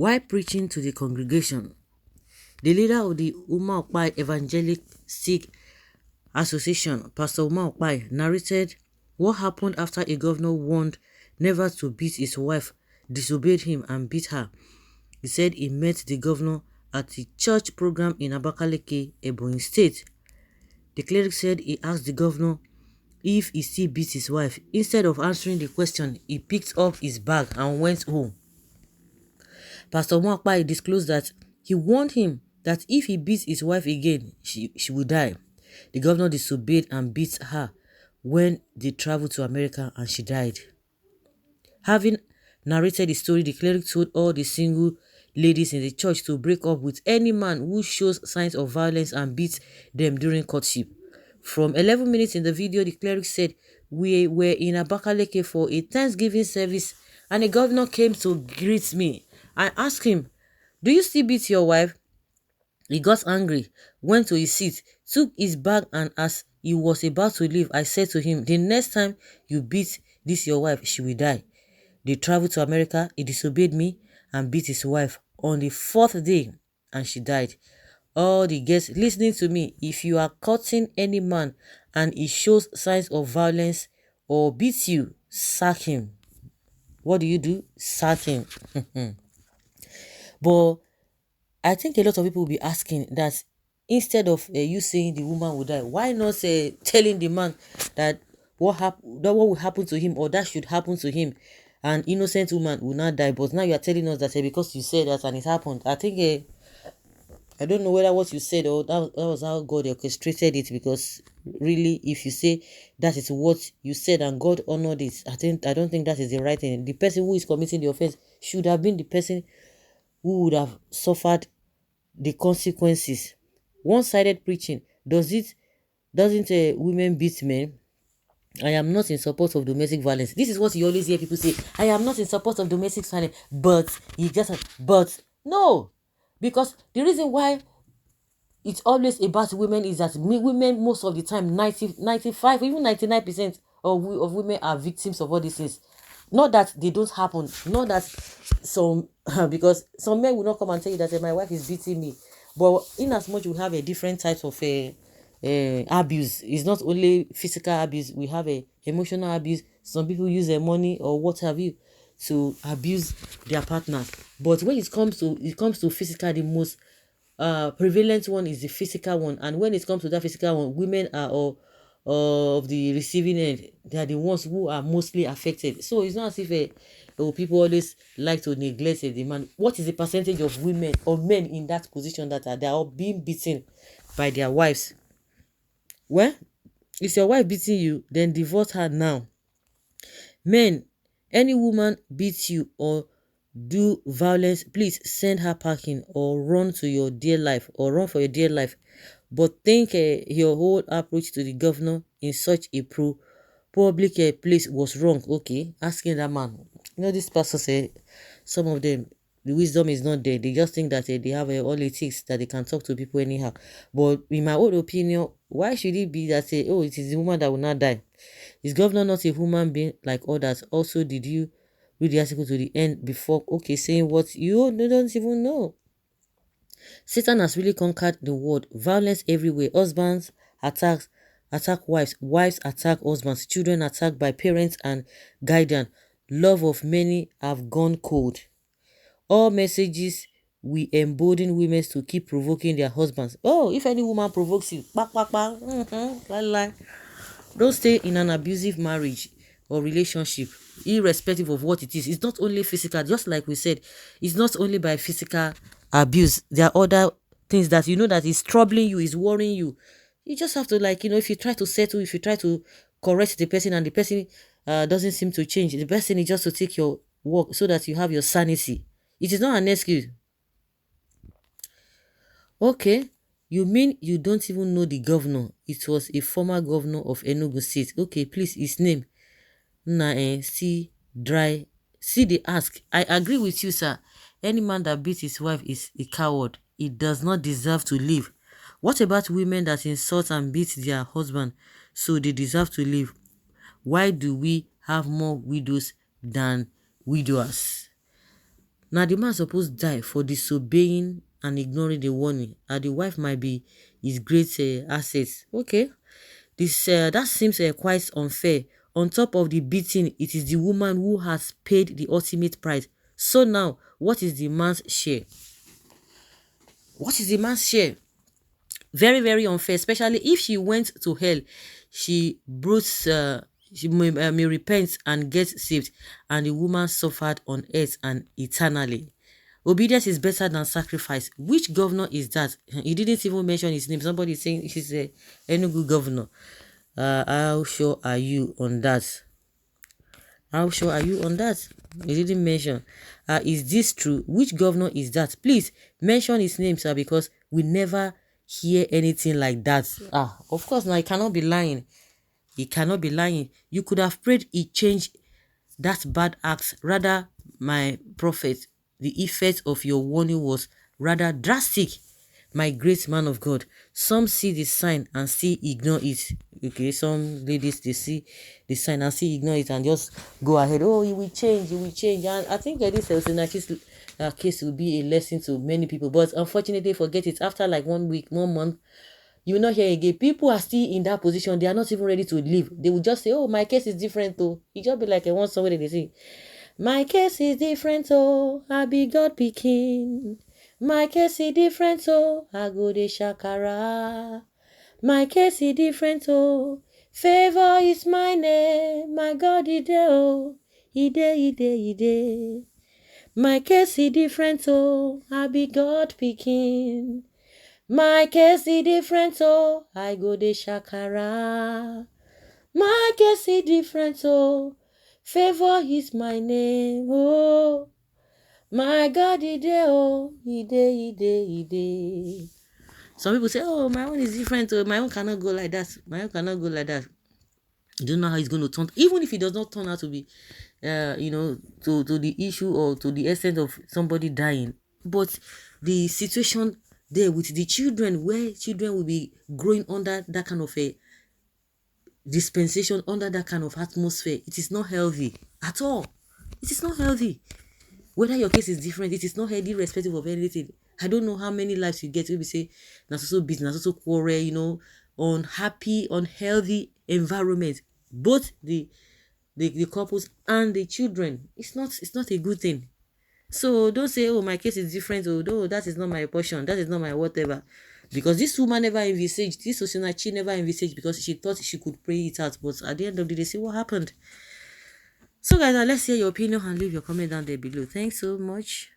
While preaching to the congregation, the leader of the UKPAI Evangelistic Association, Pastor UKPAI, narrated what happened after a governor warned never to beat his wife, disobeyed him and beat her. He said he met the governor at a church program in Abakaliki, Ebonyi State. The cleric said he asked the governor if he still beats his wife. Instead of answering the question, he picked up his bag and went home. Pastor UKPAI disclosed that he warned him that if he beats his wife again, she will die. The governor disobeyed and beat her when they traveled to America and she died. Having narrated the story, the cleric told all the single ladies in the church to break up with any man who shows signs of violence and beats them during courtship. From 11 minutes in the video, the cleric said, "We were in Abakaliki for a Thanksgiving service and a governor came to greet me. I asked him, 'Do you still beat your wife?' He got angry, went to his seat, took his bag, and as he was about to leave, I said to him, 'The next time you beat this your wife, she will die.' They traveled to America, he disobeyed me and beat his wife on the 4th day and she died. All the guests listening to me, if you are courting any man and he shows signs of violence or beats you, sack him." What do? Sack him. But I think a lot of people will be asking that instead of you saying the woman will die, why not telling the man that what will happen to him or that should happen to him? An innocent woman will not die. But now you are telling us that because you said that and it happened. I think I don't know whether what you said or that was how God orchestrated it, because really if you say that is what you said and God honored it, I don't think that is the right thing. The person who is committing the offense should have been the person who would have suffered the consequences. One-sided preaching. Doesn't women beat men? I am not in support of domestic violence. This is what you always hear people say. I am not in support of domestic violence, but no, because the reason why it's always about women is that women most of the time 95 even 99% of women are victims of all these things. Not that they don't happen, not that some because some men will not come and tell you that my wife is beating me, but in as much we have a different types of abuse. It's not only physical abuse, we have a emotional abuse. Some people use their money or what have you to abuse their partners. But when it comes to physical, the most prevalent one is the physical one. And when it comes to that physical one, women are all of the receiving end. They are the ones who are mostly affected. So it's not as if people always like to neglect the man. What is the percentage of women or men in that position that they are all being beaten by their wives? Well, if your wife beating you, then divorce her now. Men, any woman beats you or do violence, please send her packing or run for your dear life. But think your whole approach to the governor in such a public place was wrong. Okay, asking that man. This pastor said some of them, the wisdom is not there. They just think that they have all it takes, that they can talk to people anyhow. But in my own opinion, why should it be that it is the woman that will not die? Is governor not a human being like others? Also, did you read the article to the end before saying what you don't even know? Satan has really conquered the world. Violence everywhere. Husbands attack wives. Wives attack husbands. Children attacked by parents and guardians. Love of many have gone cold. All messages we embolden women to keep provoking their husbands. Oh, if any woman provokes you, don't stay in an abusive marriage or relationship, irrespective of what it is. It's not only physical, just like we said, it's not only by physical abuse. There are other things that that is troubling you, is worrying you. You just have to if you try to settle, if you try to correct the person and the person doesn't seem to change, the best thing is just to take your walk so that you have your sanity. It is not an excuse. Okay, you mean you don't even know the governor? It was a former governor of Enugu State. Okay, please, his name. See the ask. I agree with you, sir. Any man that beats his wife is a coward. He does not deserve to live. What about women that insult and beat their husband so they deserve to live? Why do we have more widows than widowers? Now the man supposed die for disobeying and ignoring the warning, and the wife might be his great asset. Okay, this that seems quite unfair. On top of the beating, it is the woman who has paid the ultimate price. So now, what is the man's share? What is the man's share? Very, very unfair, especially if she went to hell. She may repent and get saved, and the woman suffered on earth and eternally. Obedience is better than sacrifice. Which governor is that? He didn't even mention his name. Somebody is saying he's a Enugu governor. How sure are you on that? How sure are you on that? He didn't mention. Is this true? Which governor is that? Please mention his name, sir, because we never hear anything like that. Of course, now he cannot be lying. He cannot be lying. You could have prayed he changed that bad act. Rather, my prophet, the effect of your warning was rather drastic. My great man of God, some see the sign and still ignore it. Okay, some ladies, they see the sign and still ignore it and just go ahead. Oh, it will change, it will change. And I think that this case will be a lesson to many people. But unfortunately, forget it. After like 1 week, 1 month, you will not hear again. People are still in that position. They are not even ready to leave. They will just say, oh, my case is different though. It just be like I want somebody they say, my case is different oh, I be God pikin. My case is different oh, I go de shakara. My case is different oh, favor is my name. My God ide oh, ide. My case is different oh, I be God pikin. My case is different oh, I go de shakara. My case is different oh, favor is my name oh. My God ide oh, ide. Some people say, oh, my own is different oh, my own cannot go like that. My own cannot go like that. You don't know how it's going to turn. Even if it does not turn out to be to the issue or to the extent of somebody dying, but the situation there with the children, where children will be growing under that kind of a dispensation, under that kind of atmosphere, it is not healthy at all. It is not healthy. Whether your case is different, it is not healthy irrespective of anything. I don't know how many lives you get we say na so business, na so quarrel, unhappy, unhealthy environment. Both the couples and the children. It's not a good thing. So don't say, oh, my case is different, oh, no, that is not my portion, that is not my whatever. Because this woman never envisaged, this Osinachi never envisaged, because she thought she could pray it out. But at the end of the day, see what happened. So guys, let's hear your opinion and leave your comment down there below. Thanks so much.